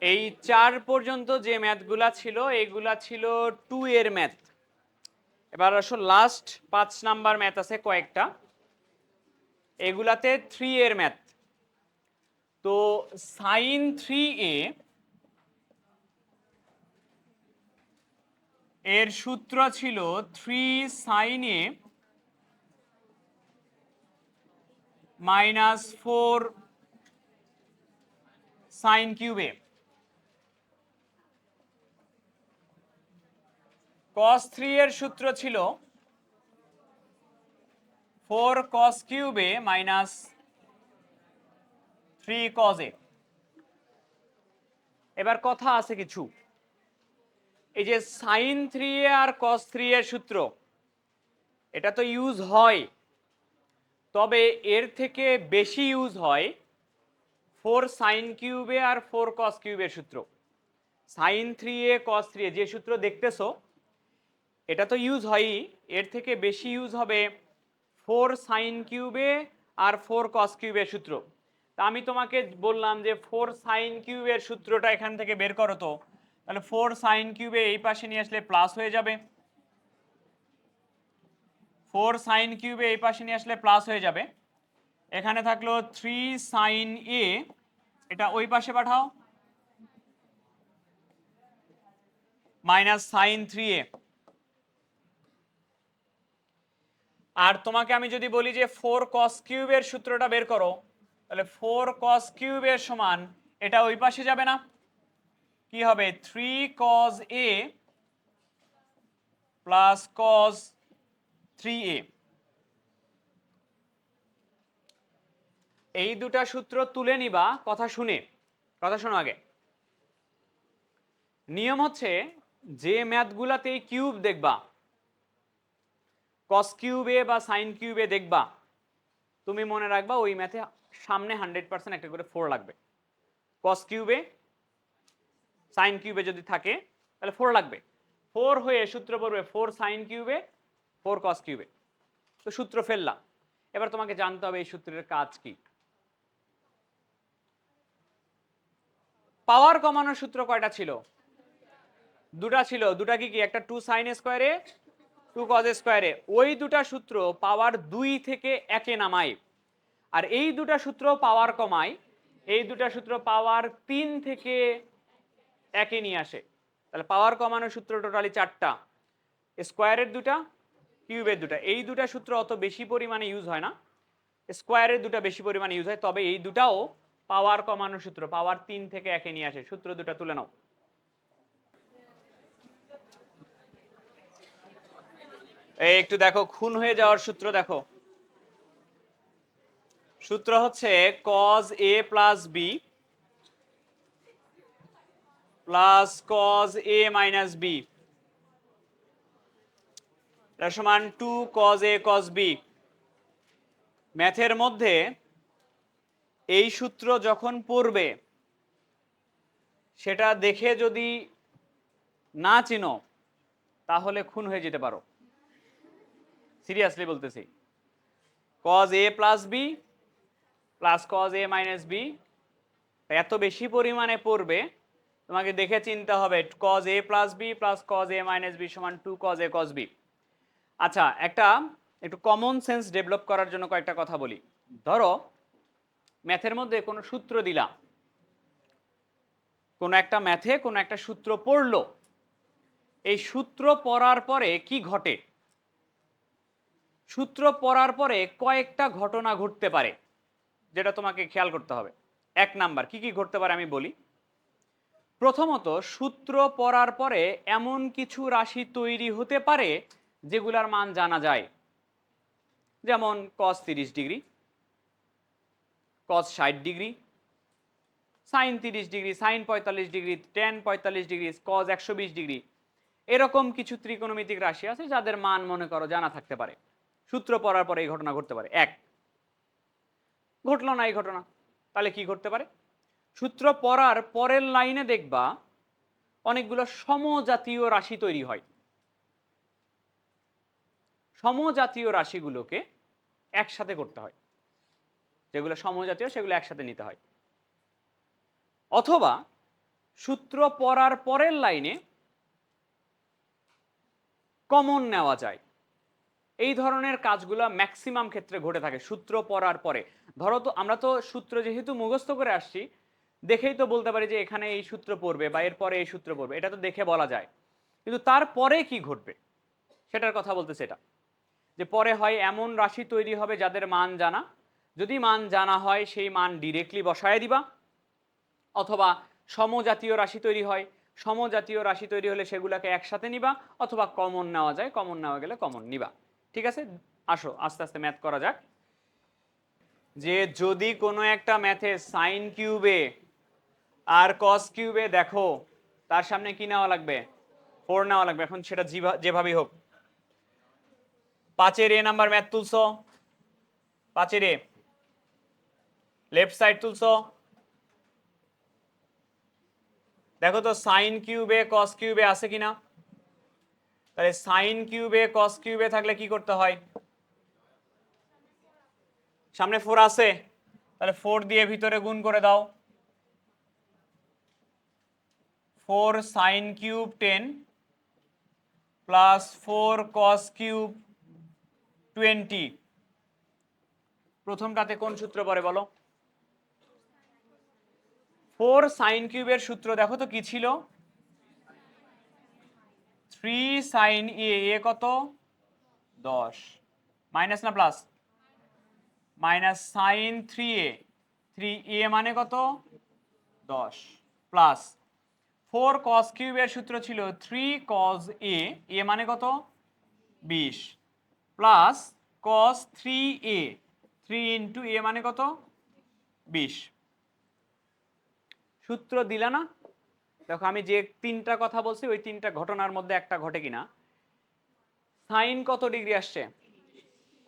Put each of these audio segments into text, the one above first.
এই 4 পর্যন্ত যে ম্যাথগুলা ছিল এইগুলা ছিল 2 এর ম্যাথ। এবার আসলে লাস্ট 5 নাম্বার ম্যাথ আছে কয়েকটা, এগুলাতে 3 এর ম্যাথ। তো sin 3a এর সূত্র ছিল 3 sin a minus 4 sin cube a। cos 3 এর সূত্র ছিল 4 cos cube a minus 3 cos a। এবার কথা আছে কিছু, এই যে sin 3a আর cos 3 এর সূত্র এটা তো ইউজ হয়, তবে এর থেকে বেশি ইউজ হয় 4 sin কিউব a আর 4 cos কিউব এর সূত্র। sin 3a cos 3a যে সূত্র দেখতেছো এটা তো ইউজ হয়ই, এর থেকে বেশি ইউজ হবে 4 sin কিউব a আর 4 cos কিউব এর সূত্র। তা আমি তোমাকে বললাম যে 4 sin কিউব এর সূত্রটা এখান থেকে বের করো, তো তাহলে 4 sin কিউব a এই পাশে নিয়ে আসলে প্লাস হয়ে যাবে, 4 sin কিউব a এই পাশে নিয়ে আসলে প্লাস হয়ে যাবে। এখানে থাকলো 3 sin a, এটা ওই পাশে পাঠাও, মাইনাস sin 3a। আর তোমাকে আমি যদি বলি যে 4 cos কিউব এর সূত্রটা বের করো, তাহলে 4 cos কিউব এর সমান এটা ওই পাশে যাবে না, কি হবে 3 cos a plus cos 3a। এই দুটা সূত্র তুলে নিবা কথা শুনে, কথা শোনো আগে। নিয়ম হচ্ছে যে ম্যাথগুলাতে কিউব দেখবা, cos কিউব a বা sin কিউব a দেখবা, তুমি মনে রাখবা ওই ম্যাথে সামনে 100% একটা করে 4 লাগবে। cos cube a sin cube a যদি থাকে তাহলে 4 লাগবে, 4 হয়ে সূত্র পড়বে 4 sin cube a 4 cos cube a। তো সূত্র ফেললাম, এবার তোমাকে জানতে হবে এই সূত্রের কাজ কি। পাওয়ার কমানোর সূত্র কয়টা ছিল? দুটা ছিল। দুটা কি কি? একটা 2 sin square a 2 cos square a। ওই দুটা সূত্র পাওয়ার 2 থেকে 1 এ নামায়, আর এই দুটা সূত্র পাওয়ার কমায়, এই দুটা সূত্র পাওয়ার 3 থেকে 1 এ নিয়ে আসে। তাহলে পাওয়ার কমানোর সূত্র টোটালি 4টা, স্কয়ারের দুটা, কিউবের দুটা। এই দুটা সূত্র অত বেশি পরিমাণে ইউজ হয় না, স্কয়ারের দুটা বেশি পরিমাণে ইউজ হয়, তবে এই দুটাও পাওয়ার কমানোর সূত্র, পাওয়ার 3 থেকে 1 এ নিয়ে আসে। সূত্র দুটা তুলে নাও। এই একটু দেখো, খুন হয়ে যাওয়ার সূত্র দেখো। সূত্র হচ্ছে cos a plus b plus cos a minus b এর সমান 2 cos a cos b। ম্যাথের মধ্যে এই সূত্র যখন পড়বে সেটা দেখে যদি না চিনো তাহলে খুন হয়ে যেতে পারো, সিরিয়াসলি বলতেছি। cos a plus b plus cos a minus b এত বেশি পরিমাণে পড়বে, তোমাকে দেখে চিনতে হবে cos a plus b plus cos a minus b সমান 2 cos a cos b। আচ্ছা, একটু কমন সেন্স ডেভেলপ করার জন্য কয়েকটা কথা বলি। ধরো ম্যাথের মধ্যে কোনো সূত্র দিলাম, কোনো একটা ম্যাথে কোনো একটা সূত্র পড়লো, এই সূত্র পড়ার পরে কি ঘটে? সূত্র পড়ার পরে কয়েকটা ঘটনা ঘটতে পারে, যেটা তোমাকে খেয়াল করতে হবে। 1 নাম্বার কি কি ঘটতে পারে আমি বলি। প্রথমত, সূত্র পড়ার পরে এমন কিছু রাশি তৈরি হতে পারে যেগুলার মান জানা যায়, যেমন cos 30 degree, cos 60 degree, sin 30 degree, sin 45 degree, tan 45 degree, cos 120 degree. এরকম কিছু ত্রিকোণমিতিক রাশি আছে যাদের মান মনে করো জানা থাকতে পারে। সূত্র পড়ার পরে এই ঘটনা ঘটতে পারে। এক, ঘটলো না এই ঘটনা, তাহলে কি ঘটতে পারে? সূত্র পড়ার পরের লাইনে দেখবা অনেকগুলো সমজাতীয় রাশি তৈরি হয়। সমজাতীয় রাশিগুলোকে একসাথে করতে হয়, যেগুলো সমজাতীয় সেগুলো একসাথে নিতে হয়। অথবা সূত্র পড়ার পরের লাইনে কমন নেওয়া যায়। এই ধরনের কাজগুলো ম্যাক্সিমাম ক্ষেত্রে ঘটে থাকে সূত্র পড়ার পরে। ধরো তো আমরা তো সূত্র যেহেতু মুখস্থ করে আসছি, দেখেই তো বলতে পারি যে এখানে এই সূত্র পড়বে বা এরপরে এই সূত্র পড়বে, এটা তো দেখে বলা যায়। কিন্তু তারপরে কি ঘটবে সেটার কথা বলতেছে এটা, যে পরে হয় এমন রাশি তৈরি হবে যাদের মান জানা, যদি মান জানা হয় সেই মান ডিরেক্টলি বসায় দিবা, অথবা সমজাতীয় রাশি তৈরি হয়, সমজাতীয় রাশি তৈরি হলে সেগুলোকে একসাথে নিবা, অথবা কমন নেওয়া যায়, কমন নেওয়া গেলে কমন নিবা। ঠিক আছে, আসো আস্তে আস্তে ম্যাথ করা যাক। যে যদি কোনো একটা ম্যাথে সাইন কিউবে আর কস কিউবে দেখো, তার সামনে কি নেওয়া লাগবে? 4 নেওয়া লাগবে। এখন সেটা যেভাবেই হোক। 5-এর এ নাম্বার ম্যাথ তুলছো, 5-এর এ লেফট সাইড তুলছো, দেখো তো সাইন কিউবে কস কিউবে আছে কিনা। তাহলে সাইন কিউবে কস কিউবে থাকলে কি করতে হয়? সামনে 4 আছে, তাহলে 4 দিয়ে ভিতরে গুণ করে দাও। 4 sine cube 10 plus 4 cos cube 20। প্রথমটাতে কোন সূত্র পড়ে বলো? 4 সাইন কিউবের সূত্র দেখো তো কি ছিল? 3 সাইন এ কত? 10 মাইনাস না plus? Minus sine 3a, 3a মানে কত? 10 প্লাস 4 cos কিউবের সূত্র ছিল 3 cos a মানে কত? 20 plus cos 3a, 3 into a মানে কত? 20। সূত্র দিলা না? দেখো আমি যে তিনটা কথা বলছি ওই তিনটা ঘটনার মধ্যে একটা ঘটে কিনা। সাইন কত ডিগ্রি আসছে?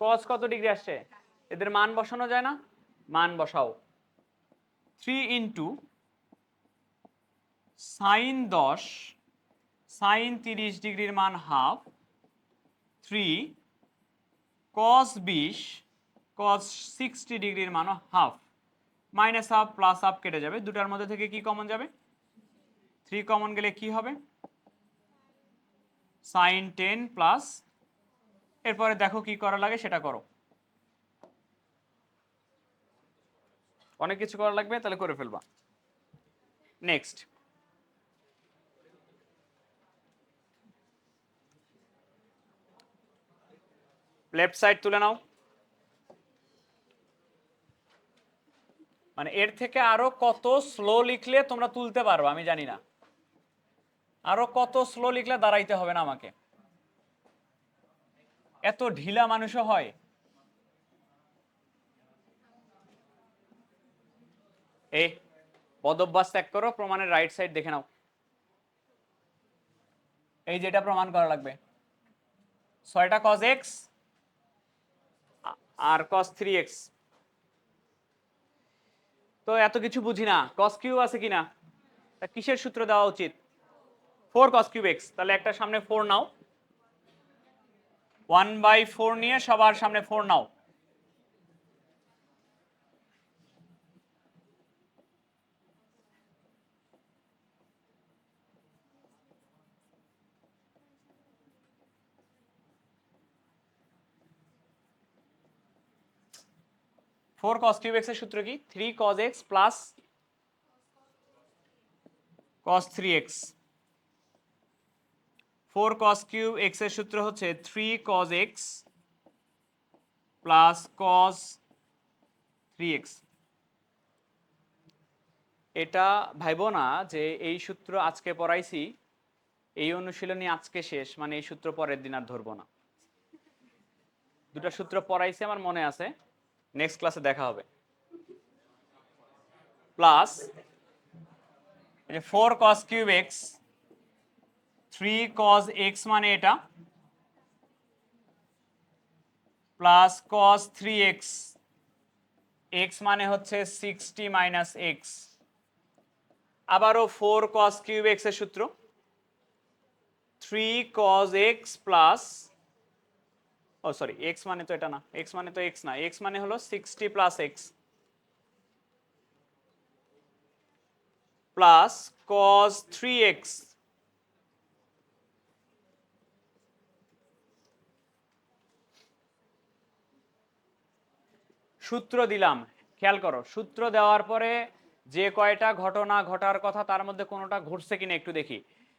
cos কত ডিগ্রি আসছে? এদের মান বসানো যায় না? মান বসাও। 3 ইন্টু সাইন 10, সাইন 30 ডিগ্রির মান হাফ, 3 cos 20, cos 60 ডিগ্রির মানও half. Minus half plus half কেটে যাবে, দুটার মধ্যে থেকে কি কমন যাবে? 3 কমন গেলে কি হবে? সাইন 10 প্লাস, এরপরে দেখো কি করা লাগে সেটা করো। অনেক কিছু করা লাগবে, তাহলে করে ফেলবা। নেক্সট, লেফট সাইড তুলে নাও। মানে এর থেকে আরো কত স্লো লিখলে তোমরা তুলতে পারো আমি জানি না, আরো কত স্লো লিখলে দাঁড়াইতে হবে না আমাকে। এত ঢিলা মানুষও হয়? এই পদভ্যাস ত্যাগ করো, প্রমাণের রাইট সাইড দেখে নাও। এই যেটা প্রমাণ করা লাগবে, 6টা cos x আর cos 3x। তো এত কিছু বুঝি না, cos কিউব আছে কিনা? তা কিসের সূত্র দেওয়া উচিত? 4 cos কিউব x। তাহলে একটা সামনে 4 নাও, 1/4 নিয়ে সবার সামনে 4 নাও। ফোর cos কিউব x এর সূত্র কি? 3 cos x plus cos 3x। 4 cos cube x এর সূত্র হচ্ছে 3 cos x plus cos 3x। এটা ভাইবো না যে এই সূত্র আজকে পড়াইছি, এই অনুশীলনী আজকে শেষ, মানে এই সূত্র পরের দিন আর ধরবো না। দুটা সূত্র পড়াইছি আমার মনে আছে, নেক্সট ক্লাসে দেখা হবে। Plus 4 cos cube x, 3 cos x মানে এটা, প্লাস cos 3x, x মানে হচ্ছে 60 মাইনাস x। আবারও 4 cos কিউব x এর সূত্র 3 cos x প্লাস, ও সরি x মানে তো এটা না, x মানে তো x না, x মানে হলো 60 plus x। Plus cos 3x সূত্র দিলাম। খেয়াল করো, সূত্র দেওয়ার পরে যে কয়টা ঘটনা ঘটার কথা তার মধ্যে কোনোটা ঘটছে কিনা একটু দেখি।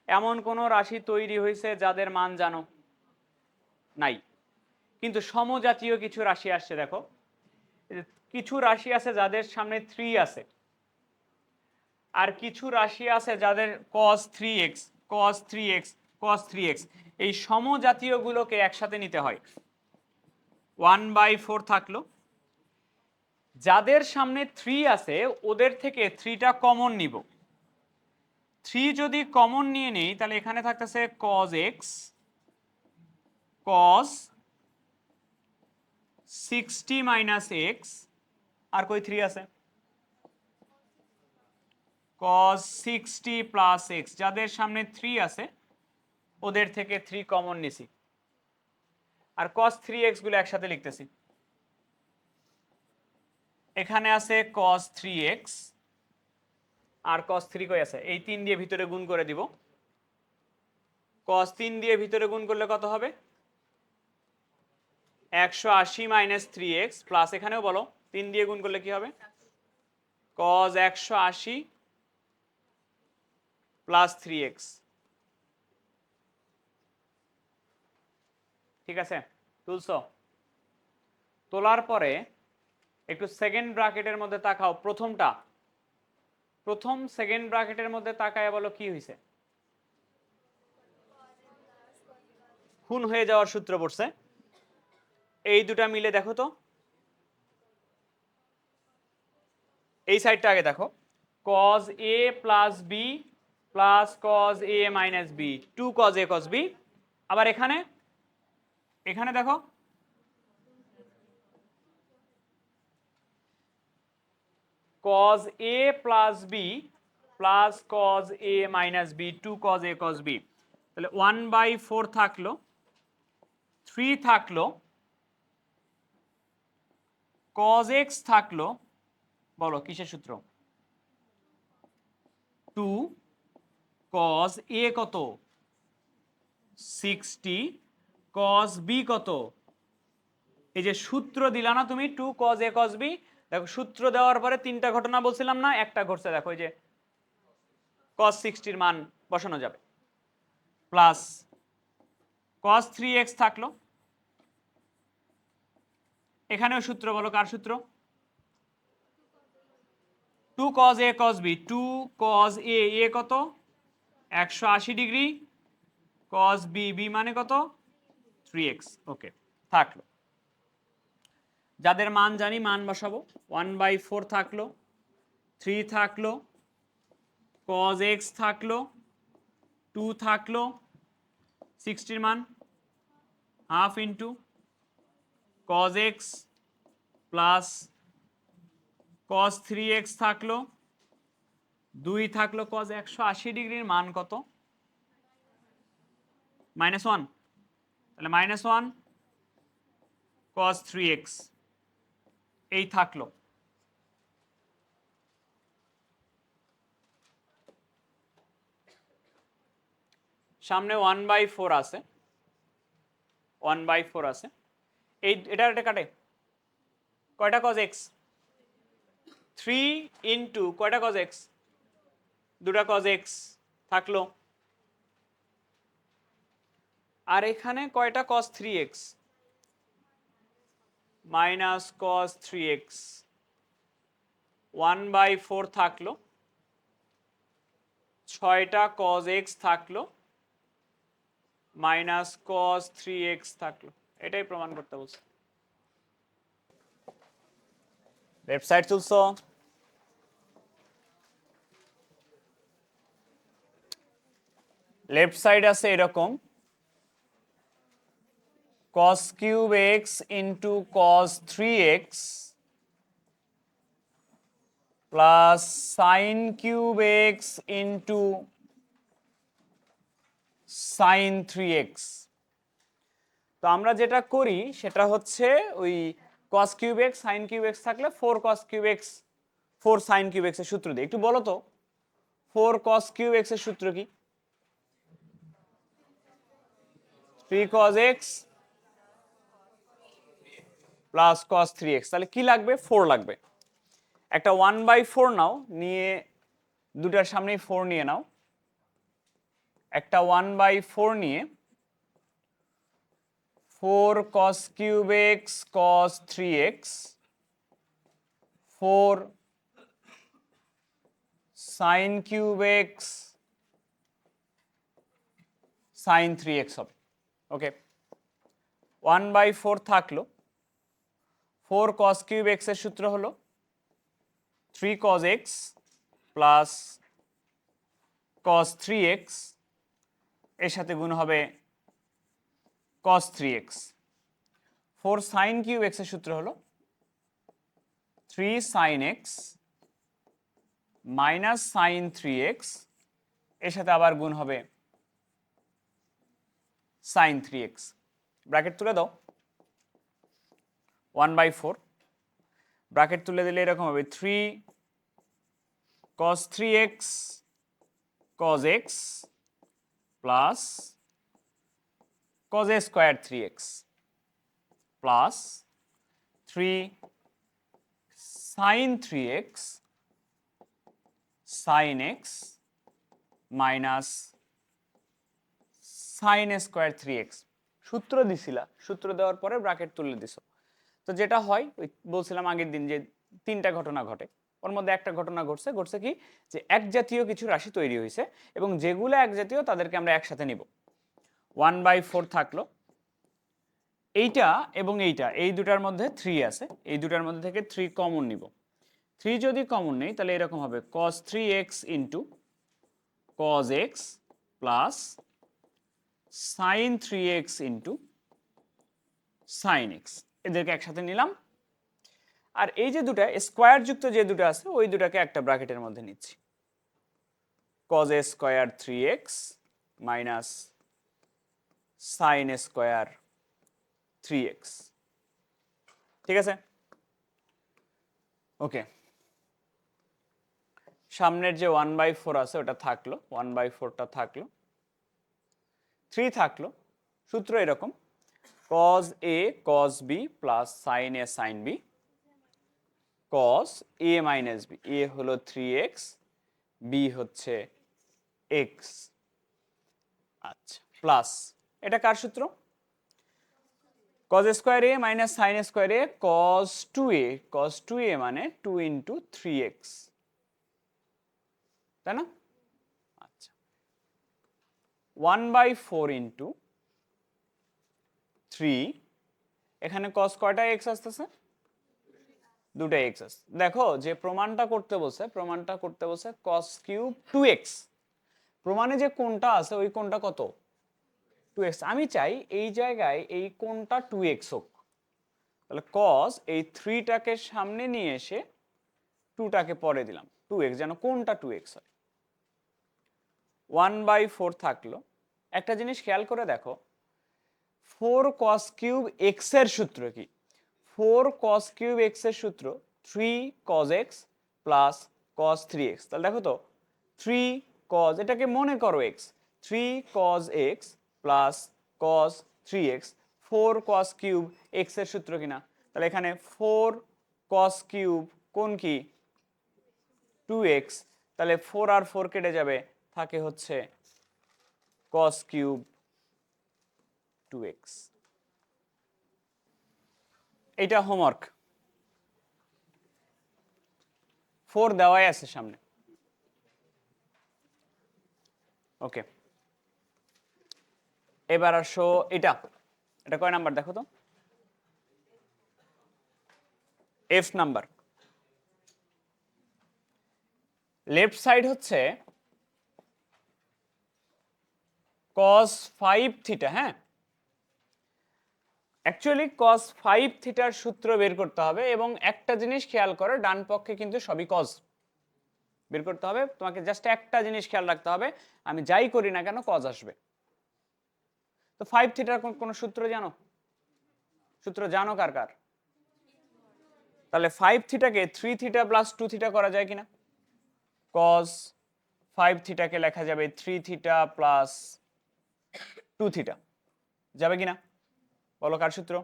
এমন কোনো রাশি তৈরি হয়েছে যাদের মান জানো? নাই। কিন্তু সমজাতীয় কিছু রাশি আসছে, দেখো কিছু রাশি আছে যাদের সামনে 3 আছে, আর কিছু রাশি আছে যাদের cos 3x cos 3x cos 3x। এই সমজাতীয়গুলোকে একসাথে নিতে হয়। 1/4 থাকলো, যাদের সামনে 3 আছে ওদের থেকে 3টা কমন নিব। 3 যদি কমন নিয়ে নেই তাহলে এখানে থাকতেছে cos x cos 60 - x, আর কই 3 আছে cos 60 + x। যাদের সামনে 3 আছে ওদের থেকে 3 কমন নিছি, আর cos 3x গুলো একসাথে লিখতেছি। এখানে আছে cos 3x আর cos 3 কই আছে, এই 3 দিয়ে ভিতরে গুণ করে দিব। cos 3 দিয়ে ভিতরে গুণ করলে কত হবে? 180 - 3x প্লাস এখানেও বলো 3 দিয়ে গুণ করলে কি হবে? cos 180 + 3x। ঠিক আছে, তুলছো? তোলার পরে একটু সেকেন্ড ব্র্যাকেটের মধ্যে তাকাও, প্রথমটা, প্রথম সেকেন্ড ব্র্যাকেটের মধ্যে তাকায় বলো কি হয়েছে? গুণ হয়ে যাওয়ার সূত্র পড়ছে। এই দুটা মিলে দেখো তো, এই সাইডটা আগে দেখো, cos a + b plus cos a - b 2 cos a cos b। আবার এখানে এখানে দেখো cos a + b plus cos a - b 2 cos a cos b। তাহলে 1/4 থাকলো, 3 থাকলো, cos x থাকলো, বলো কিসের সূত্র? 2 cos a কত? 60 cos b কত? এই যে সূত্র দিলা না তুমি 2 cos a cos b, দেখো সূত্র দেওয়ার পরে 3টা ঘটনা বলছিলাম না, একটা ঘটছে, দেখো এই যে cos 60 এর মান বসানো যাবে, প্লাস cos 3x থাকলো। এখানেও সূত্র বলো, কার সূত্র? 2 cos a cos b 2 cos a কত? 180 ডিগ্রি, cos b মানে কত? 3x। ওকে, থাকলো। যাদের মান জানি মান বসাবো। 1/4 থাকলো, 3 থাকলো, cos x থাকলো, 2 থাকলো, 60 এর মান half into cos x plus cos 3x থাকলো, 2 থাকলো, cos 180 ডিগ্রির মান কত? -1। তাহলে -1 cos 3x এই থাকলো। সামনে 1/4 আছে, 1/4 আছে, এই এটা এটা কাটে, কয়টা cos x? 3 ইন্টু কয়টা cos x? দুটা cos x থাকলো, আর এখানে কয়টা cos 3x? Minus cos 3x। 1/4 থাকলো, 6টা cos x থাকলো, মাইনাস cos 3x থাকলো। এটাই প্রমাণ করতে বলছে। লেফট সাইড তুলছো? লেফট সাইড আছে এরকম, cos cube x into cos 3x plus sin cube x into sin 3x। তো আমরা যেটা করি সেটা হচ্ছে ওই cos cube x sin cube x থাকলে 4 cos cube x 4 sin cube x এর সূত্র দিই। একটু বলো তো 4 cos কিউব x এর সূত্র কি? 3 cos x plus cos 3x, তাহলে কি লাগবে? 4 লাগবে। একটা 1/4 নাও, নিয়ে দুটার সামনেই 4 নিয়ে নাও। একটা 1/4 নিয়ে 4 cos cube x cos 3x, 4 sin cube x sin 3x হবে। ওকে, 1/4 থাকলো। 4 cos কিউব x এর সূত্র হলো 3 cos x plus cos 3x, এর সাথে গুণ হবে cos 3x। 4 sin cube x এর সূত্র হলো 3 sin x minus sin 3x, এর সাথে আবার গুণ হবে sin 3x। ব্র্যাকেট তুলে দাও। 1/4 ব্র্যাকেট তুলে দিলে এরকম হবে 3 cos 3x cos x plus cos a square 3x plus 3 sin 3x sin x minus sin a square 3x। সূত্র দিছিলা, সূত্র দেওয়ার পরে ব্র্যাকেট তুলে দিছো। তো যেটা হয়, ওই বলছিলাম আগের দিন যে তিনটা ঘটনা ঘটে, ওর মধ্যে একটা ঘটনা ঘটছে কি, যে এক জাতীয় কিছু রাশি তৈরি হয়েছে এবং যেগুলো এক জাতীয় তাদেরকে আমরা একসাথে নিব। 1/4 থাকলো, এইটা এবং এইটা, এই দুটার মধ্যে 3 আছে, এই দুটার মধ্যে থেকে 3 কমন নিব। 3 যদি কমন নেই তাহলে এরকম হবে cos 3x into cos x plus sin 3x into sin x, এদেরকে একসাথে নিলাম। আর এই যে দুটা স্কয়ার যুক্ত যে দুটো আছে ওই দুটাকে একটা ব্র্যাকেটের মধ্যে নিচ্ছি, cos a square 3x minus sin a square 3x। ঠিক আছে? ওকে, সামনের যে 1/4 আছে ওটা থাকলো, 1/4টা থাকলো, 3 থাকলো। সূত্র এরকম cos a cos b plus sin a sin b, cos a minus b, a হলো 3x, b হচ্ছে x। আচ্ছা, প্লাস এটা কার সূত্র? cos square a minus sin square a cos 2a, cos 2a মানে 2 ইন্টু 3x, তাই না? আচ্ছা, 1/4 into 3, এখানে cos কয়টা x আসতেছে? দুটো x আসছে। দেখো যে প্রমাণটা করতে বলছে cos কিউব 2x, প্রমাণে যে কোণটা আছে ওই কোণটা কত? 2x। আমি চাই এই জায়গায় এই কোণটা 2x হোক, তাহলে cos এই 3টাকে সামনে নিয়ে এসে 2টাকে পরে দিলাম, 2x, যেন কোণটা 2x হয়। 1/4 থাকলো। একটা জিনিস খেয়াল করে দেখো, 4 cos কিউব x এর সূত্র কি? 4 cos কিউব x এর সূত্র 3 cos x plus cos 3x। তাহলে দেখো তো 3 cos, এটাকে মনে করো x, 3 cos x plus cos 3x, 4 cos cube x এর সূত্র কিনা? তাহলে এখানে 4 cos কিউব কোণ কি? 2x, তাহলে 4 আর 4 কেটে যাবে, থাকে হচ্ছে cos কিউব 2x। এটা হোমওয়ার্ক, 4 দেওয়াই আছে সামনে। ওকে, এবার আসো এটা, এটা কয় নাম্বার দেখো তো? F number. লেফট সাইড হচ্ছে cos 5 থিটা। হ্যাঁ, অ্যাকচুয়ালি cos 5 থিটার সূত্র বের করতে হবে, এবং একটা জিনিস খেয়াল করো, ডান পক্ষে কিন্তু সবই cos বের করতে হবে। তোমাকে জাস্ট একটা জিনিস খেয়াল রাখতে হবে, আমি যাই করি না কেন cos আসবে। তো 5 থিটার কোন সূত্র জানো? সূত্র জানো কার কার? তাহলে 5 থিটাকে 3 থিটা প্লাস 2 থিটা করা যায় কিনা? cos 5 থিটাকে লেখা যাবে 3 থিটা প্লাস 2 থিটা, যাবে কিনা বলো কার সূত্র?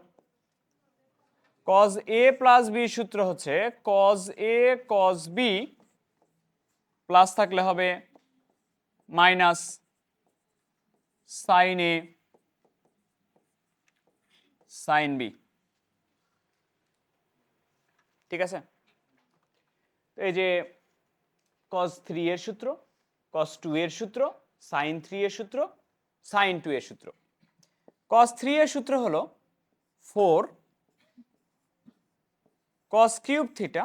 cos a প্লাস b সূত্র হচ্ছে cos a cos b plus থাকলে হবে minus sin a sin b, ঠিক আছে? এই যে cos 3 এর সূত্র, cos 2 এর সূত্র, sin 3 এর সূত্র, sin 2 এর সূত্র। cos 3 এর সূত্র হলো 4 cos cube theta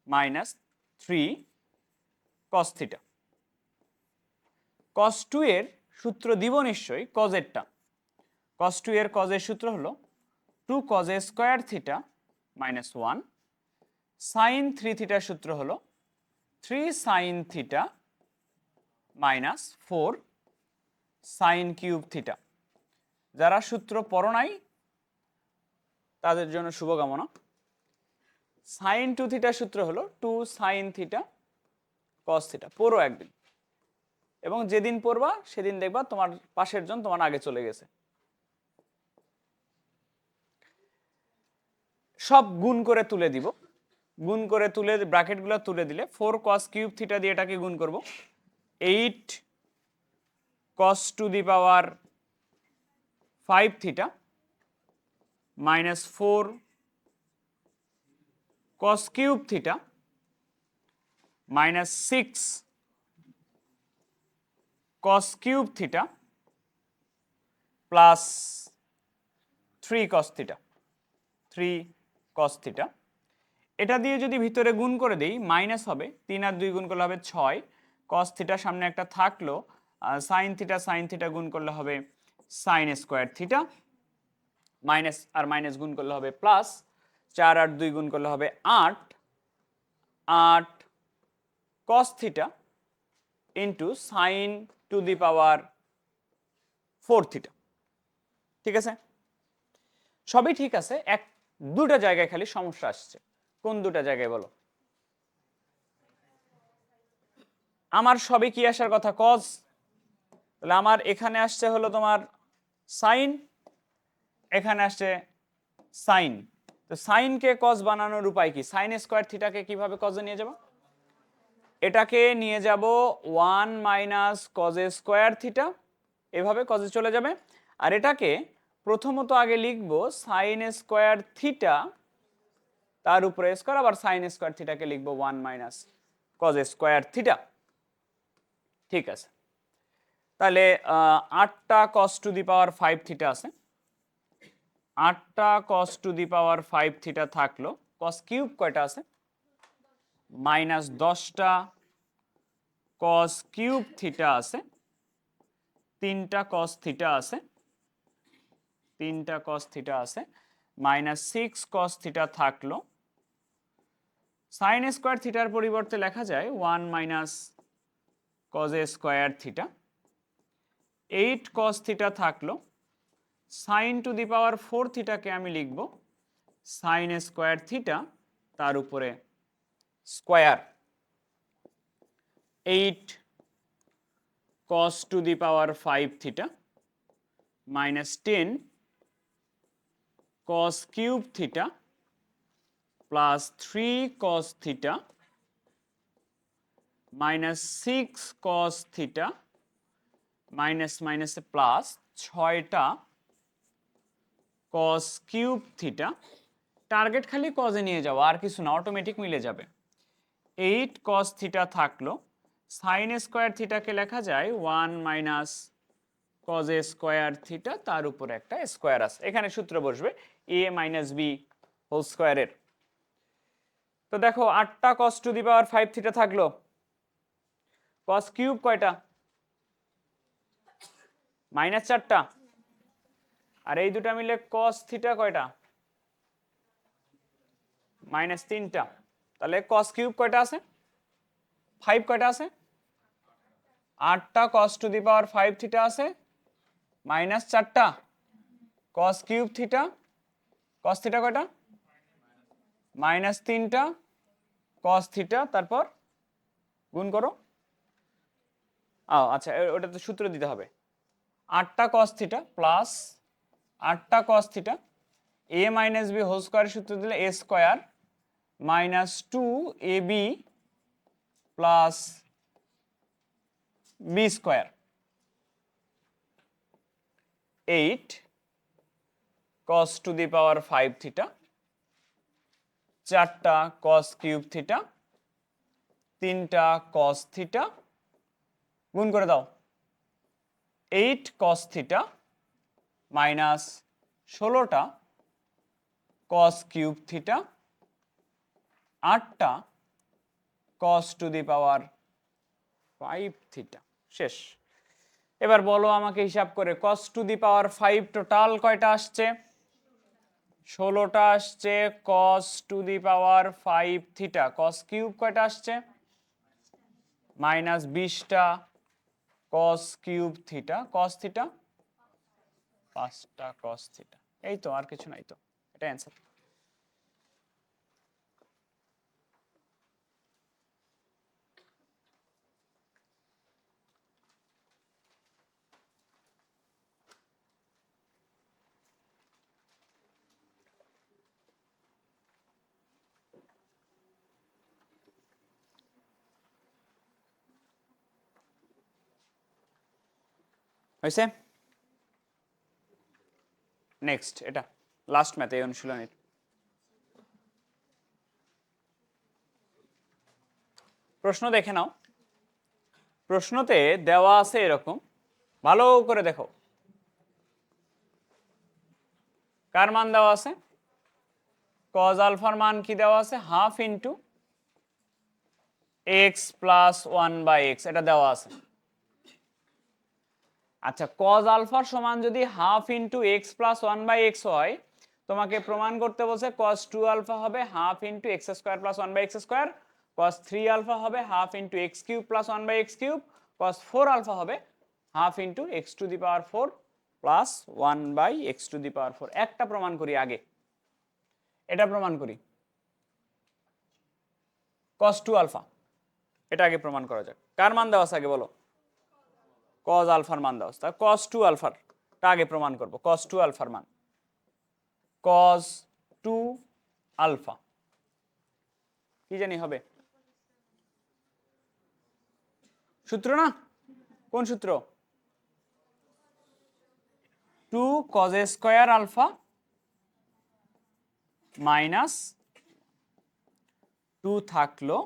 minus 3 cos theta. cos 2 এর সূত্র দিব নিশ্চয়ই cos এরটা। cos 2 এর cos এর সূত্র হলো 2 cos a square theta minus 1। sin 3 থিটার সূত্র হলো 3 sin theta minus 4 sin cube theta. যারা সূত্র পড়ো নাই তাদের জন্য শুভকামনা। sin 2 থিটার সূত্র হলো 2 sin থিটা cos থিটা। পড়ো একদিন, এবং যেদিন পড়বা সেদিন দেখবা তোমার পাশের জন তোমার আগে চলে গেছে। সব গুণ করে তুলে দিব, গুণ করে তুলে ব্র্যাকেটগুলো তুলে দিলে 4 cos কিউব থিটা দিয়ে এটাকে গুণ করব, 8 cos to the power 5 theta minus 4 cos cube theta minus 6 cos cube theta plus 3 cos theta, 3 cos theta. এটা দিয়ে যদি ভিতরে গুণ করে দেই মাইনাস হবে, 3 আর 2 গুণ করলে হবে 6 cos থিটা, সামনে একটা থাকলো sin থিটা গুণ করলে হবে sin স্কয়ার থিটা, মাইনাস আর মাইনাস গুণ করলে হবে প্লাস, 4 আর 2 গুণ করলে হবে 8 cos theta into sin to the power 4 theta. ঠিক আছে, সবই ঠিক আছে, এক দুটা জায়গায় খালি সমস্যা আসছে। কোন দুটা জায়গায় বলো? আমার সবই কি আসার কথা? cos, তাহলে আমার এখানে আসছে হলো তোমার sin, এখানে আসছে sin। তো sin কে cos বানানোর উপায় কি? sin স্কয়ার থিটাকে কিভাবে cos এ নিয়ে যাব? এটাকে নিয়ে যাব 1 minus cos a square theta, এভাবে cos এ চলে যাবে। আর এটাকে প্রথমত আগে লিখব sin স্কয়ার থিটা, তার উপরে স্কয়ার, আবার sin স্কয়ার থিটাকে লিখব 1 minus cos a square theta. ঠিক আছে, তাহলে 8টা cos to the power 5 theta আছে, 8টা cos to the power 5 theta থাকলো, cos কিউব কয়টা আছে? মাইনাস 10টা cos কিউব থিটা আছে, 3টা cos থিটা আছে, 3টা cos থিটা আছে, মাইনাস 6 cos থিটা থাকলো। sin স্কয়ার থিটার পরিবর্তে লেখা যায় 1 minus cos a square theta, 8 cos theta থাকলো, sin টু দি পাওয়ার 4 থিটাকে আমি লিখব sin স্কয়ার থিটা, তার উপরে square, 8 cos to the power 5 theta minus 10 cos cube theta plus 3 cos theta minus 6 cos theta minus মাইনাসে plus 6টা cos cube theta. Target খালি cos এ নিয়ে যাওয়া, আর কিছু না, অটোমেটিক মিলে যাবে। 8 cos থিটা থাকলো, sin স্কয়ার থিটাকে লেখা যায় 1 minus cos a square theta, তার উপরে একটা স্কয়ার আছে, এখানে সূত্র বসবে a মাইনাস b হোল স্কয়ারের। তো দেখো 8টা cos to the power 5 theta থাকলো, cos কিউব কয়টা? মাইনাস 4টা, আর এই দুটা মিলে cos থিটা কয়টা? মাইনাস 3টা। তাহলে cos কিউব কয়টা আছে? 5 কয়টা আছে? 8টা cos to the power 5 theta আছে, মাইনাস 4টা cos cube theta, cos theta কয়টা? মাইনাস 3টা cos থিটা, তারপর গুণ করো আচ্ছা ওটা তো সূত্র দিতে হবে। 8টা cos থিটা প্লাস 8টা cos theta a minus B whole স্কোয়ারের সূত্র দিলে a square minus 2ab plus B square 8 cos to the power 5 theta, 4টা cos কিউব থিটা, 3টা cos থিটা, গুণ করে দাও 8 cos থিটা মাইনাস 16টা cos কিউব থিটা, 8টা cos to the power 5 theta. শেষ। এবার বলো আমাকে হিসাব করে cos to the power 5 total কয়টা আসছে? 16টা আসছে cos to the power 5 theta. cos cube কয়টা আসছে? মাইনাস 20টা cos cube theta. cos theta 5টা cos থিটা। এই তো, আর কিছু নাই তো, এটা অ্যান্সার। হয়েছে? নেক্সট, এটা লাস্ট ম্যাথ এই অনুশীলনীর। প্রশ্ন দেখে নাও। প্রশ্নতে দেওয়া আছে এরকম, ভালো করে দেখো। কার মান দেওয়া আছে? cos আলফার মান কি দেওয়া আছে? Half into x plus 1/x, এটা দেওয়া আছে। আচ্ছা, cos আলফার সমান যদি half into x plus 1/x হয়, তোমাকে প্রমাণ করতে বলছে cos 2 আলফা হবে half into x square plus 1/x square, cos 3 alpha হবে half into x cube plus 1/x cube, cos 4 alpha হবে half into x to the power 4 plus 1/x to the power 4। একটা প্রমাণ করি আগে, এটা প্রমাণ করি। cos 2 আলফা, এটা আগে প্রমাণ করা যাক। কার মান দেওয়া আছে আগে বলো? cos আলফার মান দেওয়া আছে। তা cos 2 আলফার টা আগে প্রমাণ করব। cos 2 আলফার মান, cos 2 আলফা কি জানি হবে? সূত্র না? কোন সূত্র? 2 cos a square alpha minus 2 থাকলো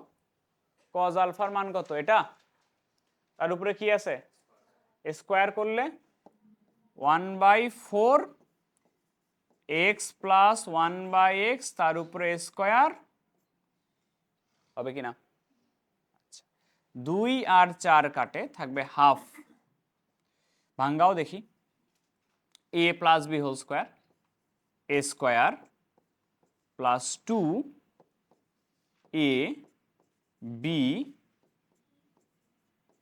cos আলফার মান কত? এটা, তার উপরে কি আছে? স্কোয়ার করলে 1/4 এক্স প্লাস 1/x, তার উপরে স্কোয়ার হবে কিনা? আচ্ছা, 2 আর 4 কাটে, থাকবে হাফ। ভাঙ্গাও দেখি। a plus B whole square, a square plus 2 a B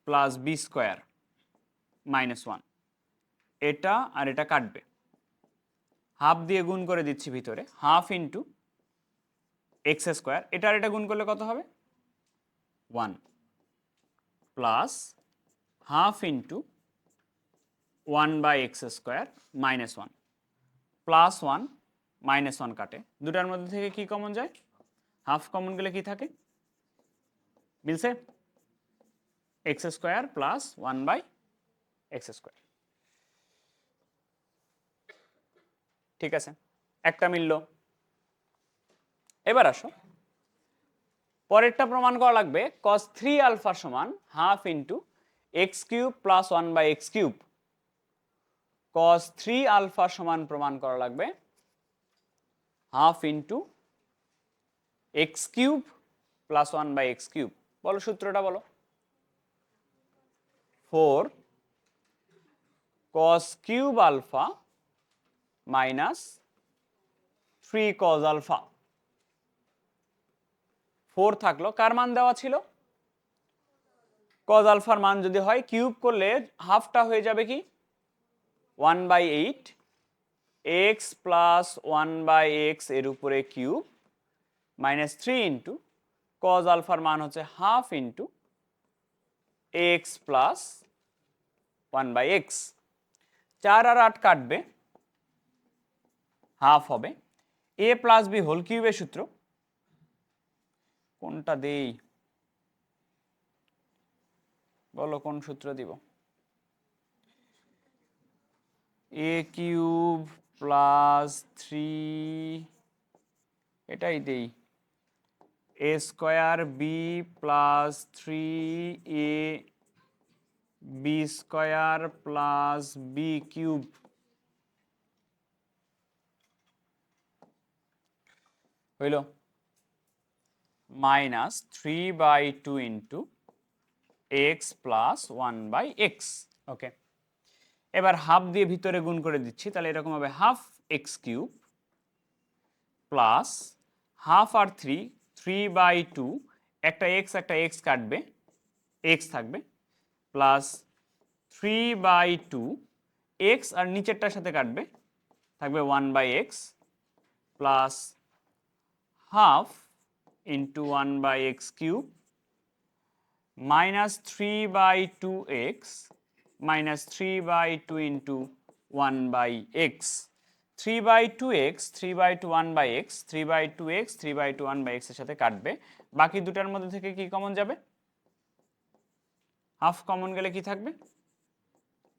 plus B square minus 1। এটা আর এটা কাটবে, হাফ দিয়ে গুণ করে দিচ্ছি ভিতরে, হাফ ইন্টু এক্স স্কোয়ার। এটা আর এটা গুণ করলে কত হবে? 1 plus half into 1/x square minus 1, plus 1 minus 1 কাটে, দুটার মধ্যে থেকে কি কমন যায়? হাফ কমন গেলে কি থাকে? মিলছে? X square plus 1/x square. ঠিক আছে, একটা মিলল। এবার আসো, পরেরটা প্রমাণ করা লাগবে। cos 3 আলফা সমান half into x cube plus 1/x cube. cos 3 alpha সমান প্রমাণ করা লাগবে half into x cube plus 1/x cube. বলো সূত্রটা বলো। 4 cos cube alpha minus 3 cos alpha. 4 থাকলো, কার মান দেওয়া ছিল? cos আলফার মান যদি হয় কিউব করলে হাফটা হয়ে যাবে কি? 1/8 এক্স প্লাস 1/x এর উপরে কিউব মাইনাস 3 ইন্টু cos আলফার মান হচ্ছে half into x plus 1/x। 4 আর 8 কাটবে, হাফ হবে। a প্লাস বি হোল কিউবের সূত্র কোনটা দেই, বলো কোন সূত্র দিব? a কিউব প্লাস 3 এটাই দেই, a square B plus 3a B square plus B cube হইল minus 3/2 into x plus 1/x। Okay, এবার হাফ দিয়ে ভিতরে গুণ করে দিচ্ছি, তাহলে এরকম হবে half x cube plus half আর 3/2, একটা এক্স কাটবে, এক্স থাকবে, প্লাস 3/2 এক্স আর নিচেরটার সাথে কাটবে, থাকবে 1/x plus half into 1/x cube minus 3/2x minus 3/2 into 1/x। 3/2x 3/2 1/x 3/2x 3/2 1/x এর সাথে কাটবে, বাকি দুটার মধ্যে থেকে কি কমন যাবে? হাফ কমন গেলে কি থাকবে?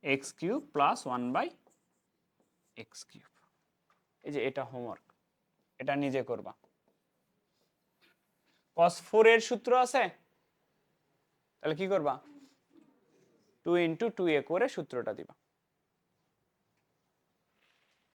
x cube plus 1/x cube. এই যে এটা হোমওয়ার্ক, এটা নিজে করবা। cos 4 এর সূত্র আছে, তাহলে কি করবা? 2 ইন্টু 2a করে সূত্রটা দিবা।